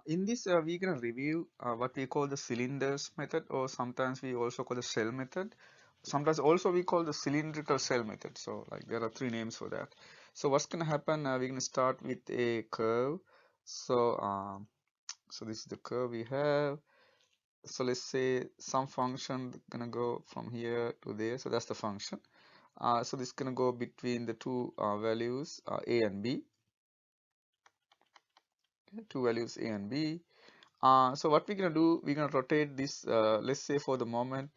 In this, we're gonna review what we call the cylinders method, or sometimes we also call the shell method. Sometimes also we call the cylindrical shell method. So like there are three names for that. So what's gonna happen? We're gonna start with a curve. So so this is the curve we have. So let's say some function gonna go from here to there. So that's the function. So this is gonna go between the two values a and b. Okay, two values a and b. So what we're gonna do, we're gonna rotate this, let's say for the moment,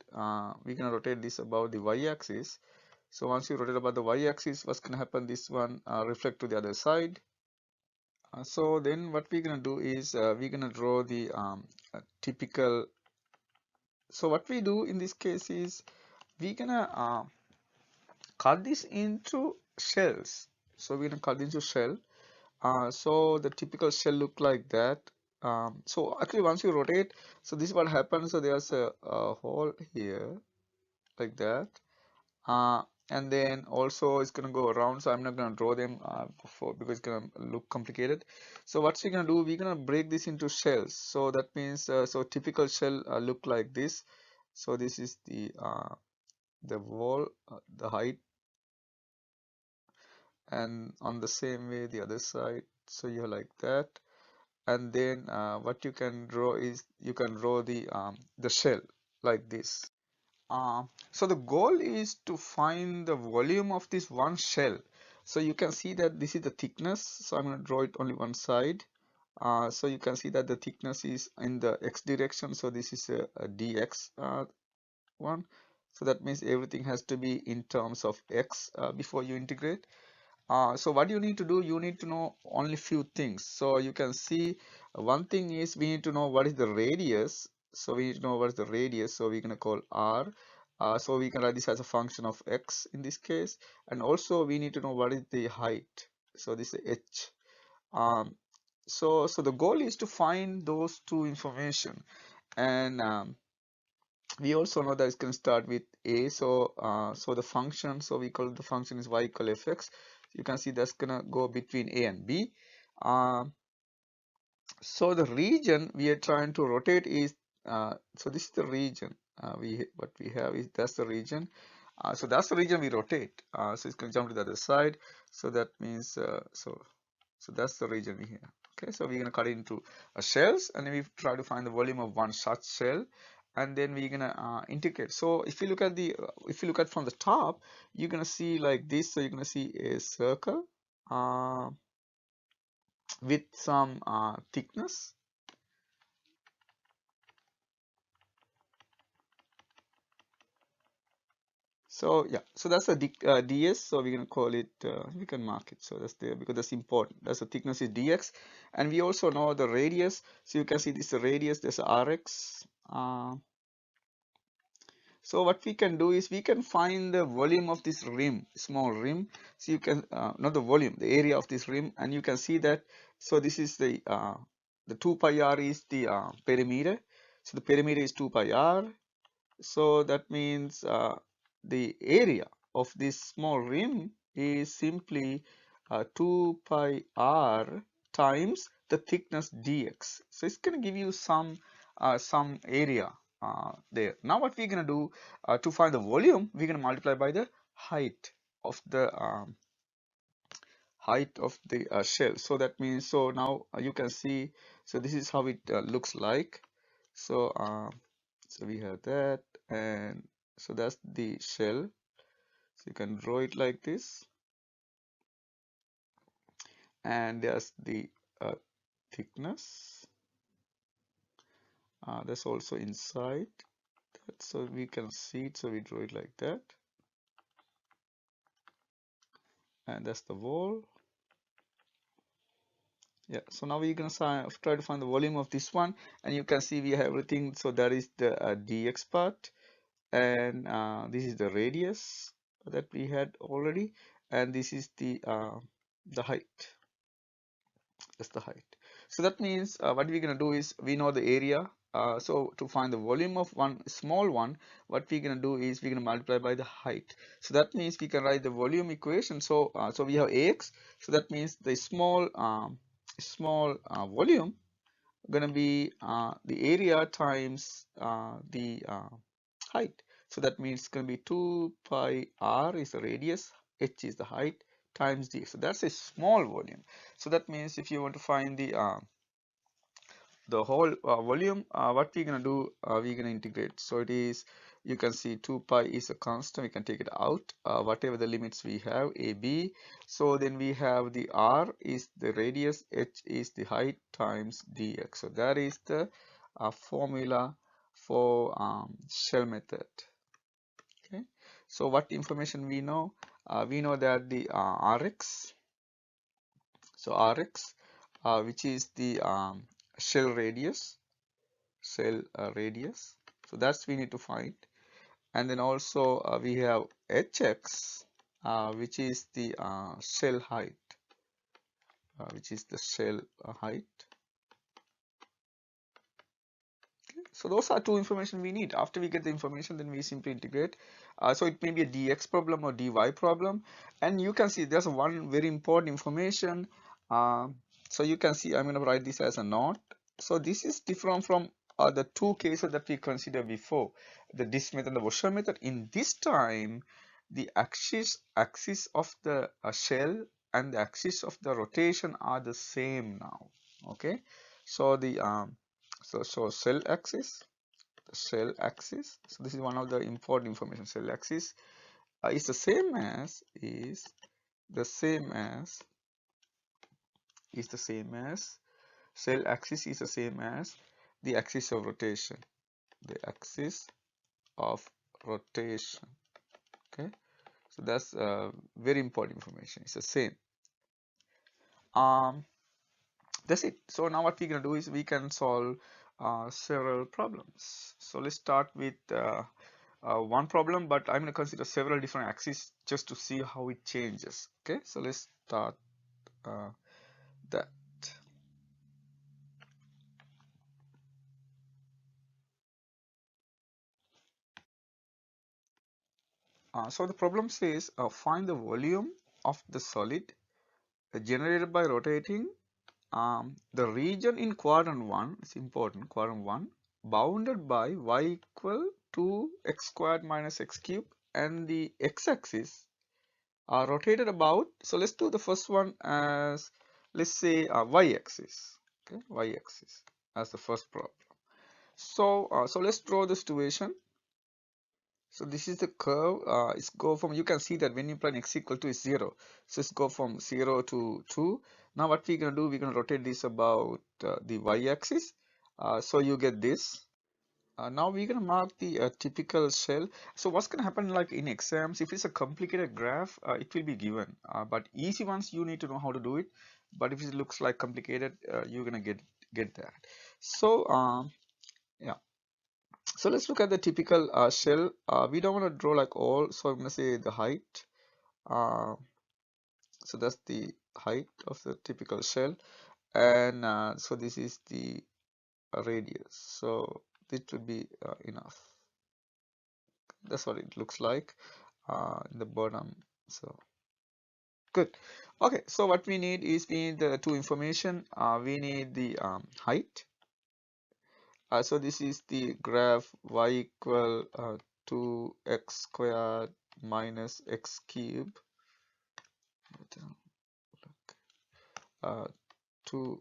we're gonna rotate this about the y-axis. So once you rotate about the y-axis, what's gonna happen? This one reflect to the other side. So then what we're gonna do is we're gonna draw the typical. So what we do in this case is we're gonna cut this into shells. So we're gonna cut into shell. So the typical shell look like that. So actually once you rotate, so this is what happens. So there's a hole here like that. Uh, and then also it's gonna go around. So I'm not gonna draw them because it's gonna look complicated. So what we're gonna do, we're gonna break this into shells. So that means so typical shell look like this. So this is the wall, the height, and on the same way the other side. So you're like that. And then what you can draw is you can draw the shell like this. So the goal is to find the volume of this one shell. So you can see that this is the thickness. So I'm going to draw it only one side. So you can see that the thickness is in the x direction. So this is a dx one. So that means everything has to be in terms of x before you integrate. So what you need to do, you need to know only few things. So you can see one thing is we need to know what is the radius. So we need to know what is the radius. So we're going to call r. So we can write this as a function of x in this case. And also we need to know what is the height. So this is h. Um, so the goal is to find those two information. And we also know that it's going to start with a. So the function, so we call the function is y equal fx. You can see that's gonna go between a and b. So the region we are trying to rotate is so this is the region. We what we have is that's the region. So that's the region we rotate. So it's going to jump to the other side. So that means so that's the region we have. Okay, so we're gonna cut it into shells, and we try to find the volume of one such shell, and then we're gonna integrate. So if you look at the if you look at from the top, you're gonna see like this. So you're gonna see a circle uh, with some thickness. So yeah, so that's a ds. So we're gonna call it. We can mark it. So that's there because that's important. That's the thickness is dx, and we also know the radius. So you can see this radius. There's rx. So what we can do is we can find the volume of this rim, small rim. So you can not the volume, the area of this rim, and you can see that. So this is the 2 pi r is the perimeter. So the perimeter is 2 pi r. So that means the area of this small rim is simply 2 pi r times the thickness dx. So it's going to give you some area there. Now what we're going to do to find the volume, we're going to multiply by the height of the shell. So that means so now you can see. So this is how it looks like. So so we have that, and so that's the shell. So you can draw it like this, and there's the thickness. That's also inside that, so we can see it. So we draw it like that, and that's the wall. Yeah. So now we're gonna try to find the volume of this one, and you can see we have everything. So that is the dx part, and this is the radius that we had already, and this is the height. That's the height. So that means what we're going to do is we know the area. So to find the volume of one small one, what we're going to do is we're going to multiply by the height. So that means we can write the volume equation. So we have ax. So that means the small volume going to be the area times the height. So that means it's going to be 2 pi r is the radius, h is the height, times d. So that's a small volume. So that means if you want to find the whole volume, what we're going to do, we're going to integrate. So it is, you can see 2 pi is a constant, we can take it out, whatever the limits we have, a, b. So then we have the r is the radius, h is the height times dx. So that is the formula for shell method. Okay. So what information we know? We know that the rx, so rx, which is the shell radius, so that's we need to find. And then also we have hx, which is the shell height, height. So those are two information we need. After we get the information, then we simply integrate. So it may be a dx problem or dy problem. And you can see there's one very important information. So you can see I'm going to write this as a note. So this is different from the two cases that we considered before, the disk method and the washer method. In this time, the axis of the shell and the axis of the rotation are the same now. Okay, so the so shell axis. So this is one of the important information. Shell axis is the same as the same as shell axis is the same as the axis of rotation. The axis of rotation. Okay, so that's very important information. It's the same. That's it. So now what we're gonna do is we can solve several problems. So let's start with one problem, but I'm going to consider several different axes just to see how it changes. Okay, so let's start that. So the problem says find the volume of the solid generated by rotating the region in quadrant 1, it's important, quadrant 1, bounded by y equal to x squared minus x cubed, and the x-axis are rotated about. So let's do the first one as, let's say, y-axis. Okay, y-axis as the first problem. So so let's draw the situation. So this is the curve. It's go from, you can see that when you plan x equal to is 0, so it's go from 0 to 2. Now what we're gonna do, we're gonna rotate this about the y-axis. So you get this. Now we're gonna mark the typical shell. So what's gonna happen, like in exams, if it's a complicated graph, it will be given. But easy ones you need to know how to do it. But if it looks like complicated, you're gonna get that. So yeah. So let's look at the typical shell. We don't want to draw like all, so I'm gonna say the height. Uh, so that's the height of the typical shell, and so this is the radius. So this would be enough. That's what it looks like in the bottom. So good. Okay, so what we need is, we need the two information. We need the height. So this is the graph y equal 2x squared minus x cube, 2x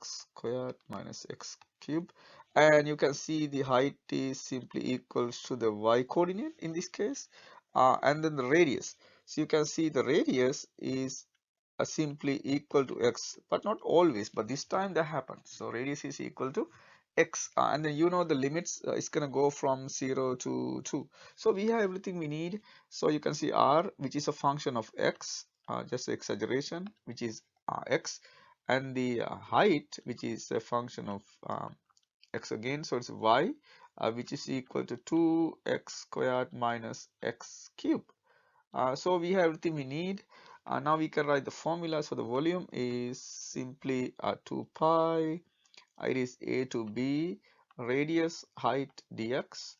squared minus x cube, and you can see the height is simply equals to the y coordinate in this case, and then the radius. So you can see the radius is simply equal to x, but not always, but this time that happens. So radius is equal to x, and then you know the limits, it's gonna go from 0 to 2. So we have everything we need. So you can see r, which is a function of x, just exaggeration, which is x, and the height, which is a function of x again, so it's y, which is equal to 2x squared minus x cube. So we have everything we need. Now we can write the formula. So the volume is simply 2 pi, it is a to b, radius, height, dx.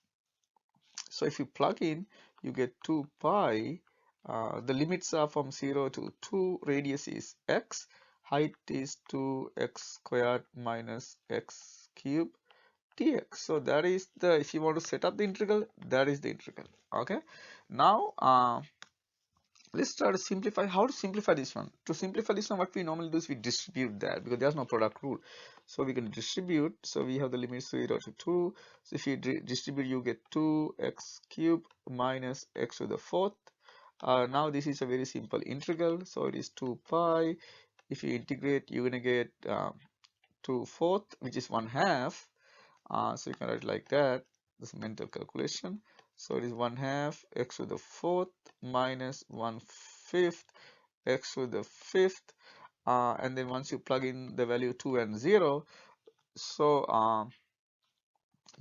So if you plug in, you get 2 pi. The limits are from 0 to 2, radius is x, height is 2x squared minus x cubed dx. So that is the, if you want to set up the integral, that is the integral. Okay, now let's try to simplify. How to simplify this one? To simplify this one, what we normally do is we distribute that, because there's no product rule. So we can distribute. So we have the limit 0 to 2. So if you distribute, you get 2x cubed minus x to the fourth. Now this is a very simple integral. So it is 2 pi. If you integrate, you're gonna get 2 fourth, which is 1/2. So you can write like that. This is mental calculation. So it is 1/2 x to the fourth minus 1/5 x to the fifth. And then once you plug in the value 2 and 0, so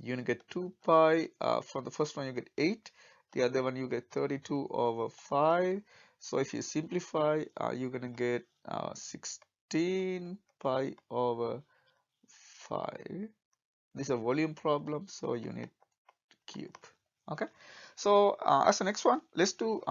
you're gonna get 2 pi. For the first one you get 8, the other one you get 32 over 5. So if you simplify, you're gonna get 16 pi over 5. This is a volume problem, so you need cube. Okay, so as the next one, let's do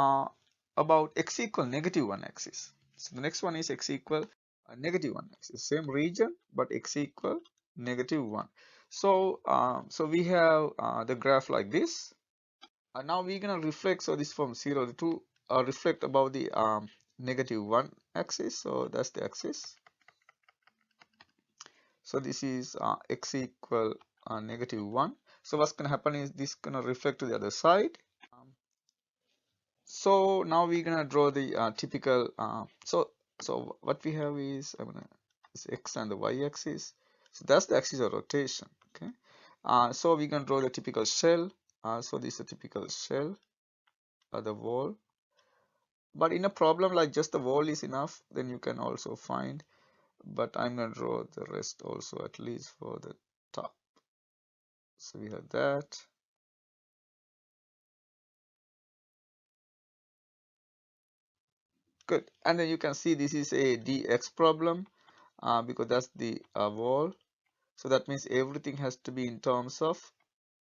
about x equal -1 axis. So the next one is x equal -1 axis, same region but x equal -1. So so we have the graph like this. Now we're gonna reflect, so this from 0 to 2 reflect about the -1 axis. So that's the axis. So this is x equal -1. So what's gonna happen is this gonna reflect to the other side. So now we're gonna draw the typical. So what we have is is x and the y-axis. So that's the axis of rotation. Okay. So we can draw the typical shell. So this is a typical shell, the wall. But in a problem like just the wall is enough, then you can also find. But I'm gonna draw the rest also, at least for the top. So we have that. Good. And then you can see this is a dx problem because that's the wall. So that means everything has to be in terms of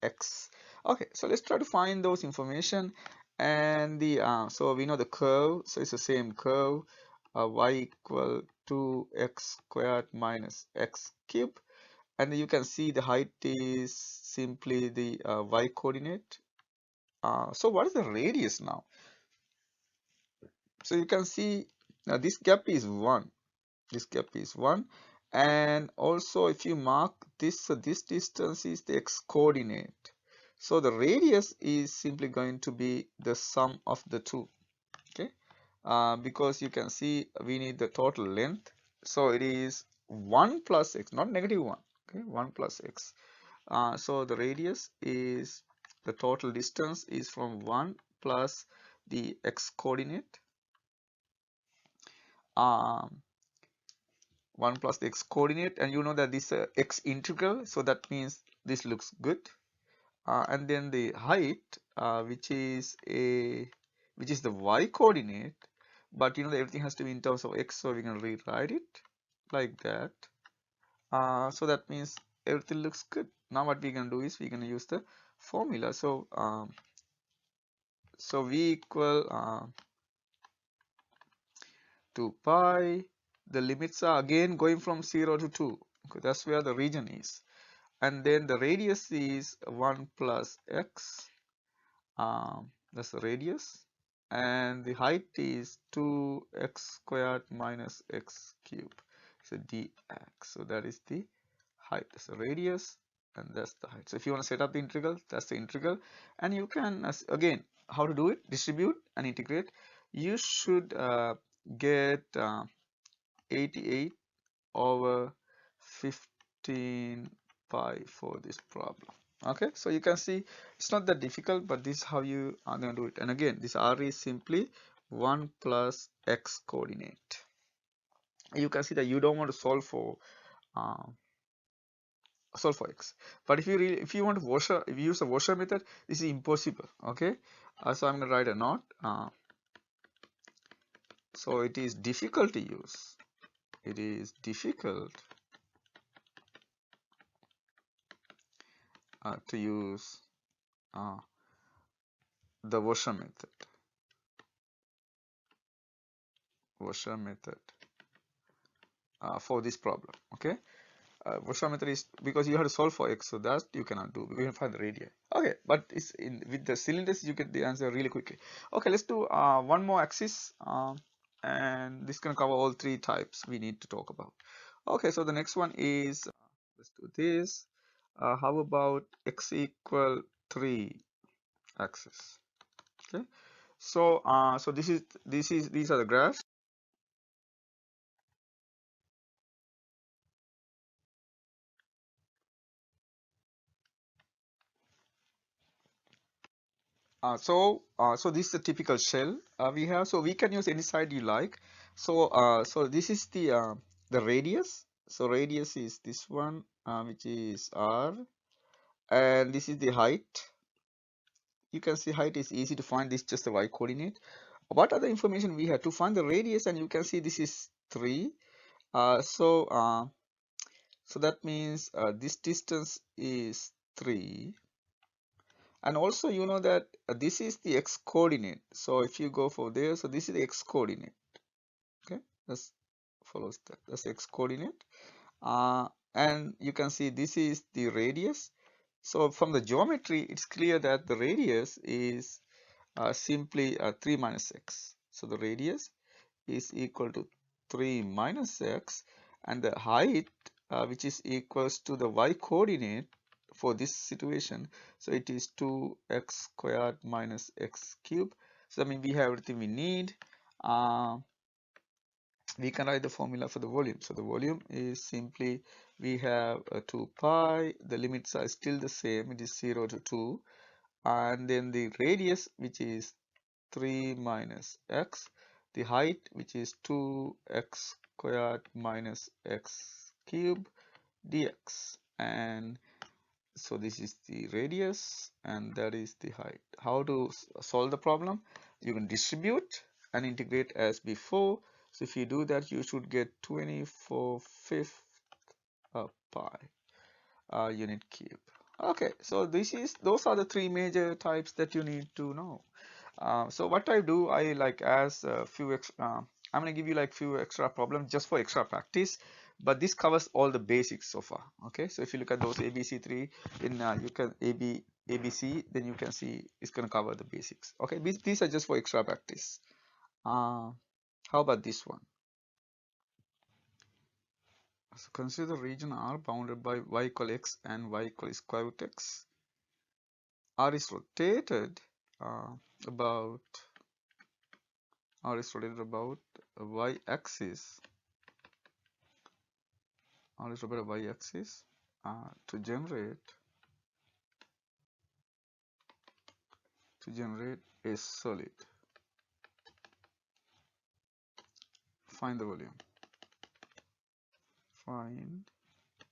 x. Okay, so let's try to find those information. And the so we know the curve, so it's the same curve, y equal to x squared minus x cubed. And then you can see the height is simply the y coordinate. So what is the radius now? So you can see now this gap is 1. This gap is 1. And also if you mark this, so this distance is the x coordinate. So the radius is simply going to be the sum of the two. Okay, because you can see we need the total length. So it is 1 plus x, not -1. Okay, 1 plus x. So the radius is, the total distance is from 1 plus the x coordinate. 1 plus the x coordinate, and you know that this x integral, so that means this looks good. And then the height, which is the y coordinate, but you know that everything has to be in terms of x, so we can rewrite it like that. So that means everything looks good. Now what we can do is we can use the formula. So so v equal 2 pi. The limits are again going from 0 to 2. Okay, that's where the region is. And then the radius is 1 plus x. That's the radius. And the height is 2x squared minus x cubed. So dx. So that is the height. That's the radius, and that's the height. So if you want to set up the integral, that's the integral. And you can, again, how to do it? Distribute and integrate. You should get 88 over 15 pi for this problem. Okay, so you can see it's not that difficult, but this is how you are going to do it. And again, this r is simply 1 plus x coordinate. You can see that you don't want to solve for x, but if you want to if you use the washer method, this is impossible. Okay, so I'm going to write a note. So it is difficult to use. It is difficult to use the washer method. for this problem. Okay, Borsha method is because you have to solve for x, so that you cannot do. We can find the radii. Okay, but it's in with the cylinders you get the answer really quickly. Okay, let's do one more axis, and this can cover all three types we need to talk about. Okay, so the next one is let's do this. How about x equal 3 axis? Okay, so so this is these are the graphs. So this is the typical shell we have. So we can use any side you like. So this is the radius. So radius is this one, which is r, and this is the height. You can see height is easy to find. This is just the y coordinate. What other information we have to find the radius? And you can see this is 3. Uh, so uh, so that means this distance is 3. And also you know that this is the x coordinate. So if you go for there, so this is the x coordinate. Okay, that's follows that. That's x coordinate. And you can see this is the radius. So from the geometry, it's clear that the radius is simply 3 minus x. So the radius is equal to 3 minus x, and the height, which is equals to the y coordinate for this situation, so it is 2x squared minus x cubed. So I mean we have everything we need. uh, we can write the formula for the volume. So the volume is simply we have 2 pi, the limits are still the same, it is 0 to 2, and then the radius, which is 3 minus x, the height, which is 2x squared minus x cubed dx. And so this is the radius and that is the height. How to solve the problem? You can distribute and integrate as before. So if you do that, you should get 24/5 pi unit cube. Okay, so those are the three major types that you need to know. So what I do, I like as a few I'm gonna give you like few extra problems just for extra practice, but this covers all the basics so far. Okay, so if you look at those ABC3, then you can ABC, then you can see it's gonna cover the basics. Okay, these are just for extra practice. Uh, how about this one? So consider the region R bounded by y equal x and y equal square root x. R is rotated uh, about R is rotated about y-axis. R is rotated about y-axis to generate a solid. Find the volume. Find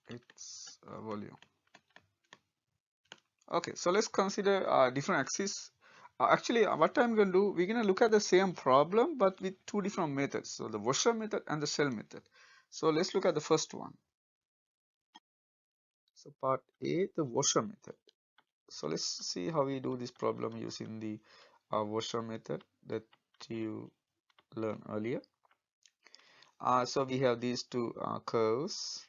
its volume. Okay, so let's consider different axes. Actually, what I'm going to do, we're going to look at the same problem but with two different methods. So the washer method and the shell method. So let's look at the first one. So part A, the washer method. So let's see how we do this problem using the washer method that you learned earlier. So we have these two curves.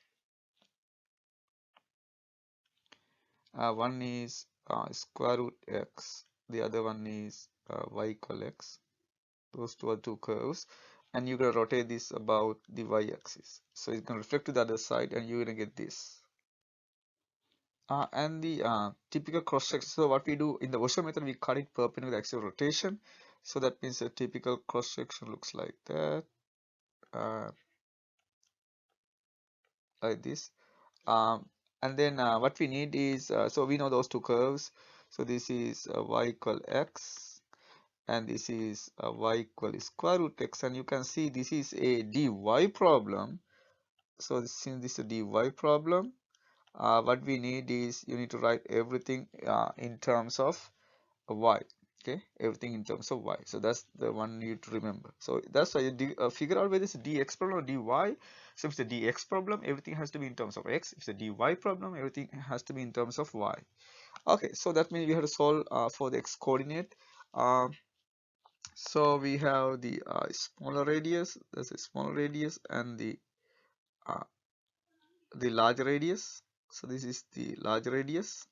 One is square root x, the other one is y equal x. Those two are two curves, and you're gonna rotate this about the y-axis. So it's gonna reflect to the other side, and you're gonna get this. And the typical cross section. So what we do in the washer method, we cut it perpendicular to the axis of rotation. So that means a typical cross section looks like that, uh, like this. And then what we need is so we know those two curves. So this is y equal x, and this is y equal square root x, and you can see this is a dy problem. So since this is a dy problem, what we need is you need to write everything in terms of y. Okay, everything in terms of y. So that's the one you need to remember. So that's why you figure out whether it's a dx problem or dy. So if it's a dx problem, everything has to be in terms of x. If it's a dy problem, everything has to be in terms of y. Okay, so that means we have to solve for the x coordinate. So we have the smaller radius, that's a smaller radius, and the uh, the large radius. So this is the large radius,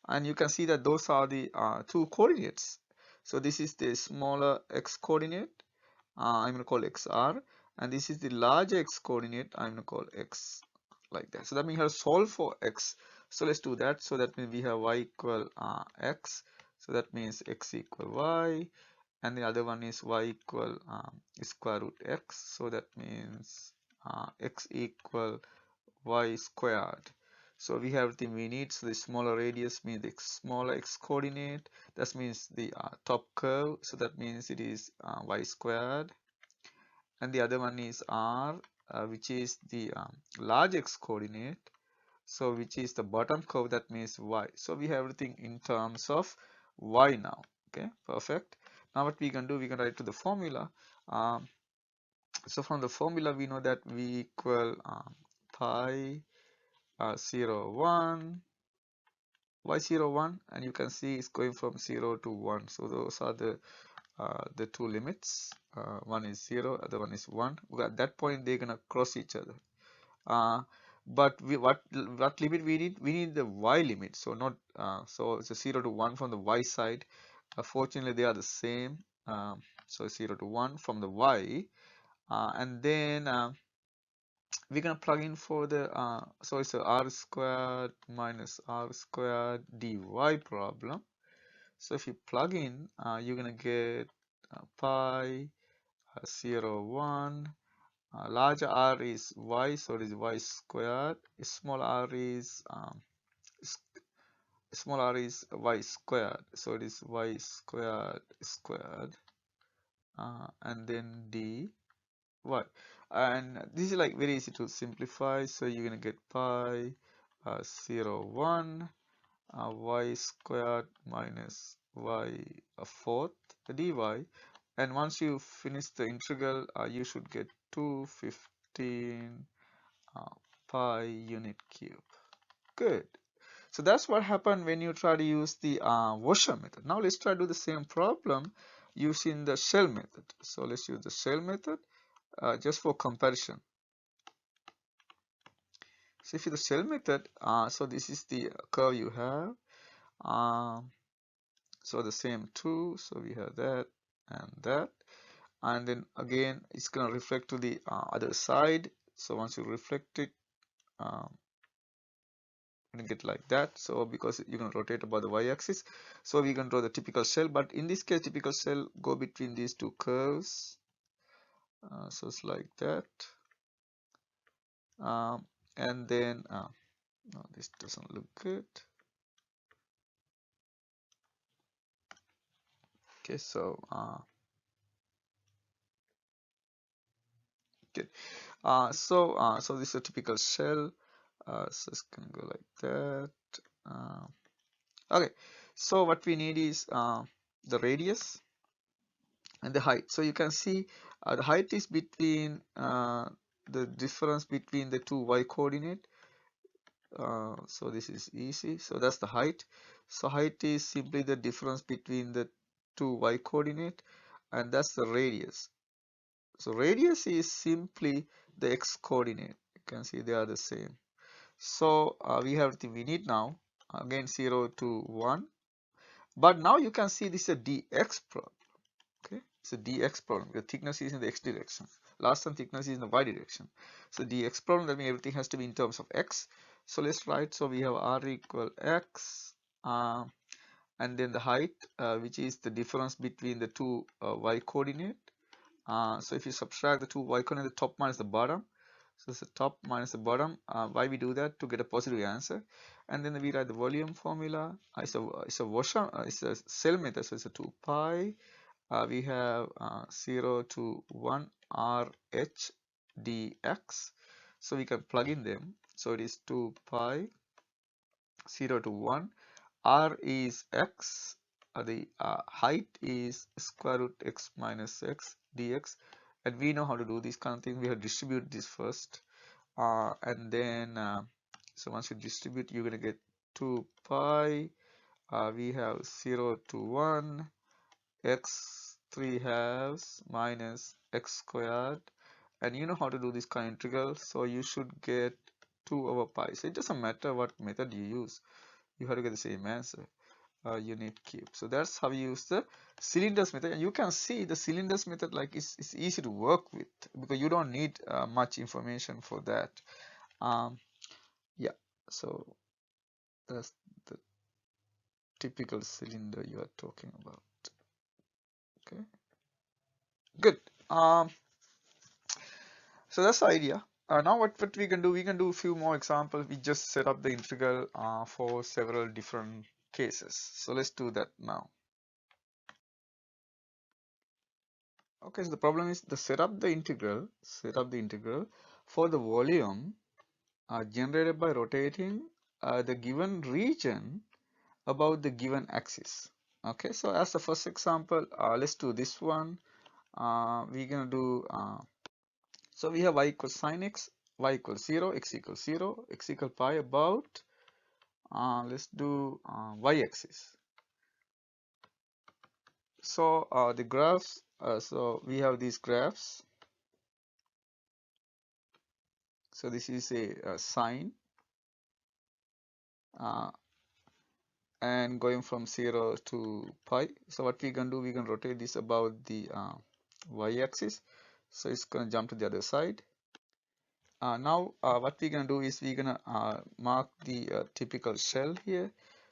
and you can see that those are the two coordinates. So this is the smaller x coordinate, I'm going to call xr, and this is the larger x coordinate, I'm going to call x, like that. So that means we have to solve for x. So let's do that. So that means we have y equal x. So that means x equal y, and the other one is y equal square root x. So that means x equal y squared. So we have everything we need. So the smaller radius means the smaller x coordinate. That means the top curve. So that means it is y squared. And the other one is r, which is the large x coordinate. So which is the bottom curve. That means y. So we have everything in terms of y now. Okay, perfect. Now what we can do, we can write to the formula. Um, so from the formula we know that v equal pi 0 1 y0 1, and you can see it's going from 0 to 1. So those are the two limits. One is 0, other one is 1. At that point they're gonna cross each other. But what limit we need? We need the y limit. So not so it's a 0 to 1 from the y side. Fortunately they are the same. So 0 to 1 from the y, and then we're gonna plug in for the so it's a r squared minus r squared dy problem. So if you plug in, you're gonna get pi 0 1. Larger r is y, so it is y squared. Small r is y squared, so it is y squared squared, and then dy. And this is like very easy to simplify. So you're gonna get pi 0 1 y squared minus y a fourth dy, and once you finish the integral, you should get 215 uh, pi unit cube. Good. So that's what happened when you try to use the washer method. Now let's try to do the same problem using the shell method. So let's use the shell method just for comparison. So if you the shell method, so this is the curve you have. So the same two, so we have that and that, and then again it's gonna reflect to the other side. So once you reflect it, you get like that. So because you're gonna rotate about the y-axis, so we can draw the typical shell. But in this case, typical shell go between these two curves. So it's like that. And then no, this doesn't look good. Okay, so good. So this is a typical shell. So it's gonna go like that. Okay, so what we need is the radius and the height. So you can see the height is between the difference between the two y coordinate. So this is easy. So that's the height. So height is simply the difference between the two y coordinate, and that's the radius. So radius is simply the x coordinate. You can see they are the same. So we have everything we need now. Again 0 to 1. But now you can see this is a dx problem. Okay, it's a dx problem. The thickness is in the x direction. Last time thickness is in the y direction. So dx problem, that means everything has to be in terms of x. So let's write. So we have r equal x, and then the height, which is the difference between the two y coordinate. So if you subtract the two y coordinate, the top minus the bottom. So it's the top minus the bottom. Why we do that? To get a positive answer. And then we write the volume formula. It's a washer. It's a cell method. So it's a 2 pi. We have 0 to 1 r h dx. So we can plug in them. So it is 2 pi 0 to 1. R is x. The height is square root x minus x dx. And we know how to do these kind of things. We have to distribute this first. And then so once you distribute, you're gonna get 2 pi. We have 0 to 1 x 3 halves minus x squared, and you know how to do this kind of integral, so you should get 2 over pi. So it doesn't matter what method you use, you have to get the same answer, unit cube. So that's how you use the cylinders method, and you can see the cylinders method like it's easy to work with because you don't need much information for that. Yeah, so that's the typical cylinder you are talking about. Okay, good. So that's the idea. Now what we can do, we can do a few more examples. We just set up the integral for several different cases. So let's do that now. Okay, so the problem is the set up the integral for the volume generated by rotating the given region about the given axis. Okay, so as the first example, let's do this one. We're gonna do so we have y equals sine x, y equals 0, x equals 0, x equals pi about let's do y-axis. So the graphs, so we have these graphs. So this is a sine uh, and going from 0 to pi. So what we can do, we can rotate this about the y-axis. So it's going to jump to the other side. Now what we're going to do is we're going to mark the typical shell here.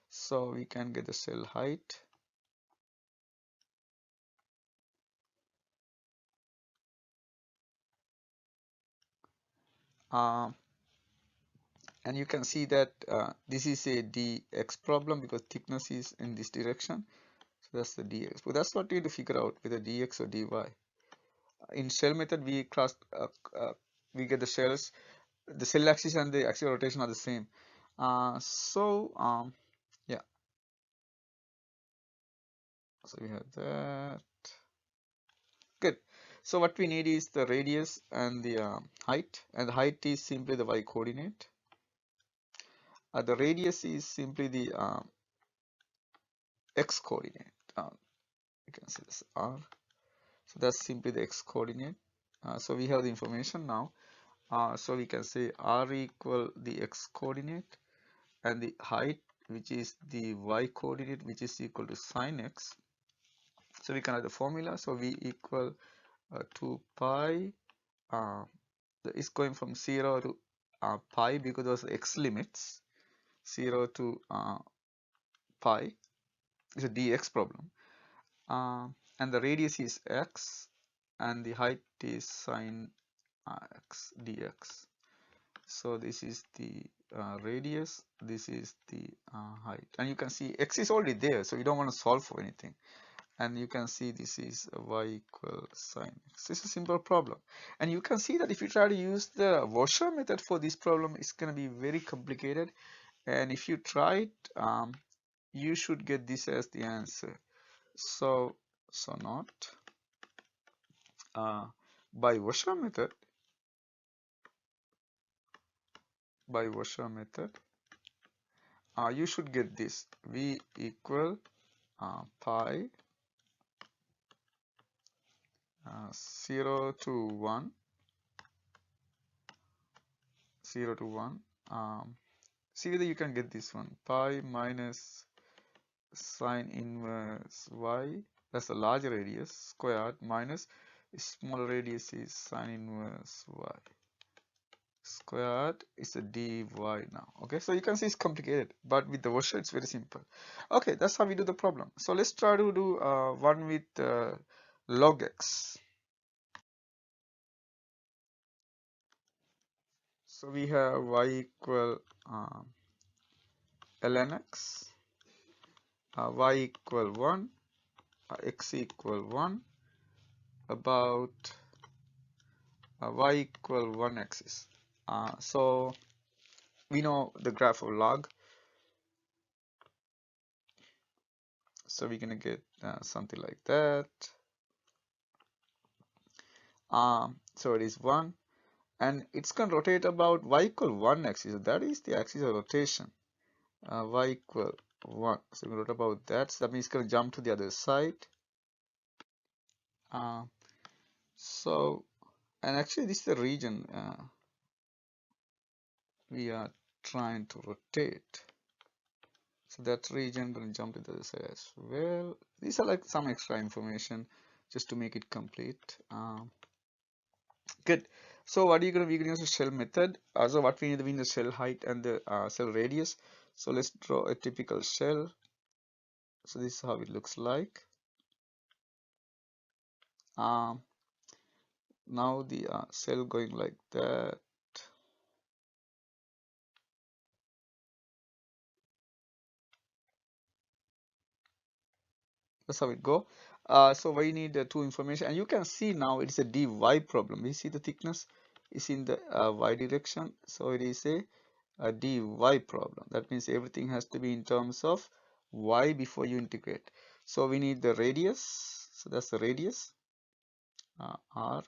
So we can get the shell height. Um, and you can see that this is a dx problem because thickness is in this direction. So that's the dx. But that's what we need to figure out whether dx or dy. In shell method, we get the shells. The shell axis and the axial rotation are the same. Yeah. So we have that. Good. So what we need is the radius and the height, and the height is simply the y coordinate. The radius is simply the x coordinate. You can see this r. So that's simply the x coordinate. So we have the information now. So we can say r equal the x coordinate and the height, which is the y coordinate, which is equal to sine x. So we can have the formula. So v equal 2 pi. It's going from 0 to pi because those x limits 0 to pi. It's a dx problem. And the radius is x and the height is sine x dx. So this is the radius, this is the height, and you can see x is already there, so you don't want to solve for anything. And you can see this is y equals sine x. This is a simple problem, and you can see that if you try to use the washer method for this problem, it's going to be very complicated. And if you try it, you should get this as the answer. So not by washer method. You should get this v equal pi 0 to 1 see whether you can get this one, pi minus sine inverse y, that's the larger radius, squared minus smaller radius is sine inverse y squared is a dy now. Okay, so you can see it's complicated, but with the washer it's very simple. Okay, that's how we do the problem. So let's try to do one with log x. So we have y equal ln x, y equal 1, x equal 1 about y equal 1 axis. So we know the graph of log, so we're gonna get something like that. So it is 1, and it's gonna rotate about y equal 1 axis. So that is the axis of rotation. Y equal 1. So we rotate about that. So that means it's gonna jump to the other side. So And actually this is the region we are trying to rotate. So that region going to jump to the other side as well. These are like some extra information just to make it complete. Good. So what are you going to be use the shell method? So what we need the shell height and the shell radius. So let's draw a typical shell. So this is how it looks like. Um, Now the shell going like that. That's how it go. So we need the two information, and you can see now it's a dy problem. We see the thickness is in the y direction, so it is a dy problem. That means everything has to be in terms of y before you integrate. So we need the radius. So that's the radius r,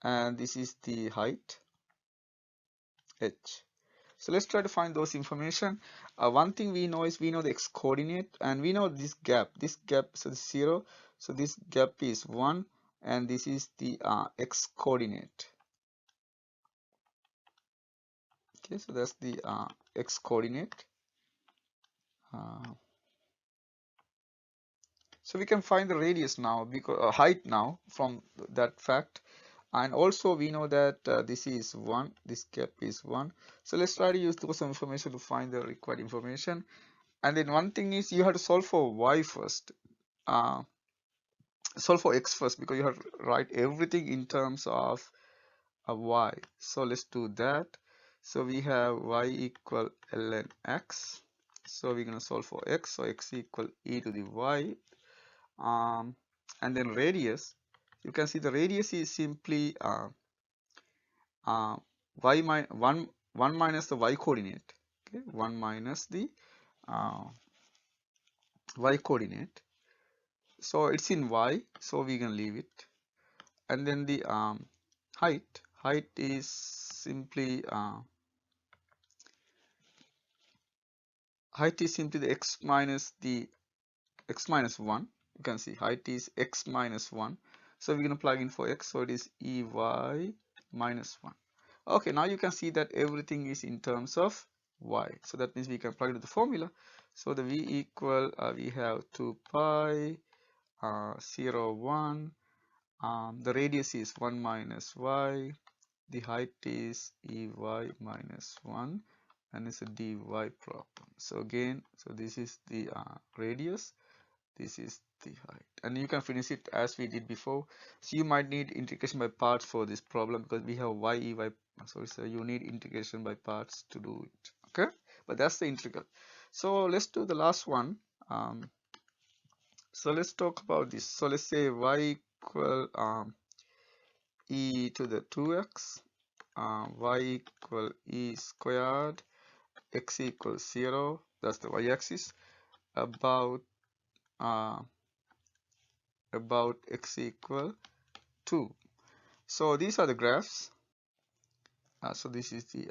and this is the height h. So let's try to find those information. One thing we know is we know the x coordinate, and we know this gap. This gap, so this 0. So this gap is 1, and this is the x coordinate. Okay, so that's the x coordinate. So we can find the radius now, because height now from that fact, and also we know that this is 1, this gap is 1. So let's try to use those information to find the required information. And then one thing is you have to solve for y first. Solve for x first, because you have to write everything in terms of a y. So let's do that. So we have y equal ln x. So we're going to solve for x. So x equal e to the y. And then radius, you can see the radius is simply y minus 1 minus the y coordinate. Okay, 1 minus the y coordinate. So it's in y, so we can leave it. And then the height is simply the x minus 1. You can see height is x minus 1. So we're going to plug in for x, so it is ey minus 1. Okay, now you can see that everything is in terms of y. So that means we can plug into the formula. So the v equal, we have 2 pi 0 1. The radius is 1 minus y. The height is ey minus 1, and it's a dy problem. So again, so this is the radius, this is the height, and you can finish it as we did before. So you might need integration by parts for this problem, because we have so you need integration by parts to do it. Okay, but that's the integral. So let's do the last one. So let's talk about this. So let's say y equal e to the 2x, y equal e squared, x equals 0, that's the y-axis, about x equal 2. So these are the graphs. So this is the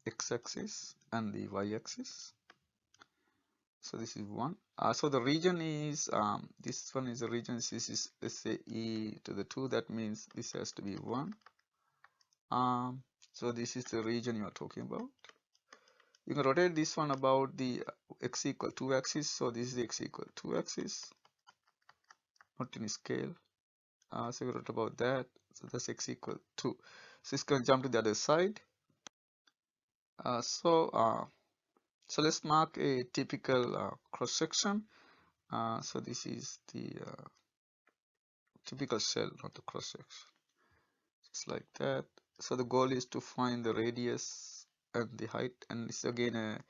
x-axis and the y-axis. So this is 1. So the region is this one is the region. This is, let's say, e to the 2. That means this has to be 1. So this is the region you are talking about. You can rotate this one about the x equal 2 axis. So this is the x equal 2 axis, not in scale. So we wrote about that. So that's x equal 2. So it's going to jump to the other side. So let's mark a typical cross section. So this is the typical shell, not the cross section. Just like that. So the goal is to find the radius and the height, and it's again a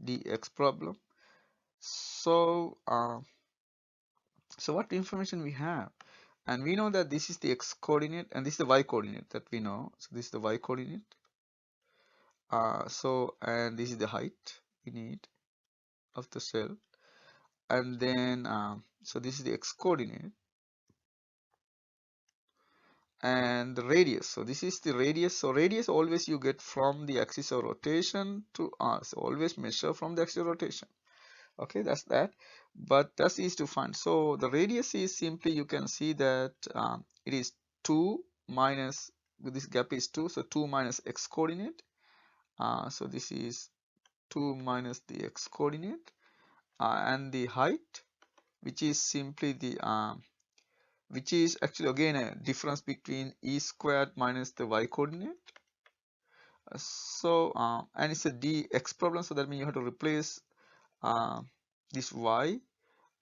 dx problem. So what information we have, and we know that this is the x coordinate and this is the y coordinate that we know. So this is the y coordinate. And this is the height we need of the cell, and then so this is the x coordinate and the radius. So this is the radius. So radius always you get from the axis of rotation to so always measure from the axis of rotation. Okay, that's that, but that's easy to find. So the radius is simply, you can see that it is 2 minus, this gap is 2, so 2 minus x coordinate. So this is 2 minus the x coordinate, and the height, which is simply the which is actually again a difference between e squared minus the y coordinate. And it's a dx problem, so that means you have to replace this y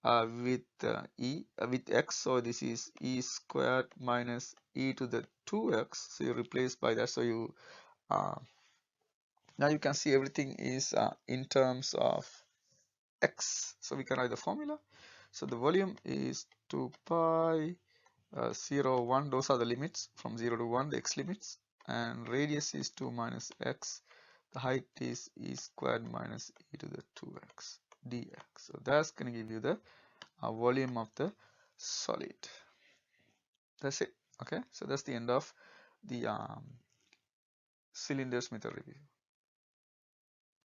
with with x, so this is e squared minus e to the 2x, so you replace by that. So you now you can see everything is in terms of x, so we can write the formula. So the volume is 2 pi 0 1, those are the limits from 0 to 1, the x limits, and radius is 2 minus x, the height is e squared minus e to the 2x dx. So that's going to give you the volume of the solid. That's it. Okay, so that's the end of the cylinders method review.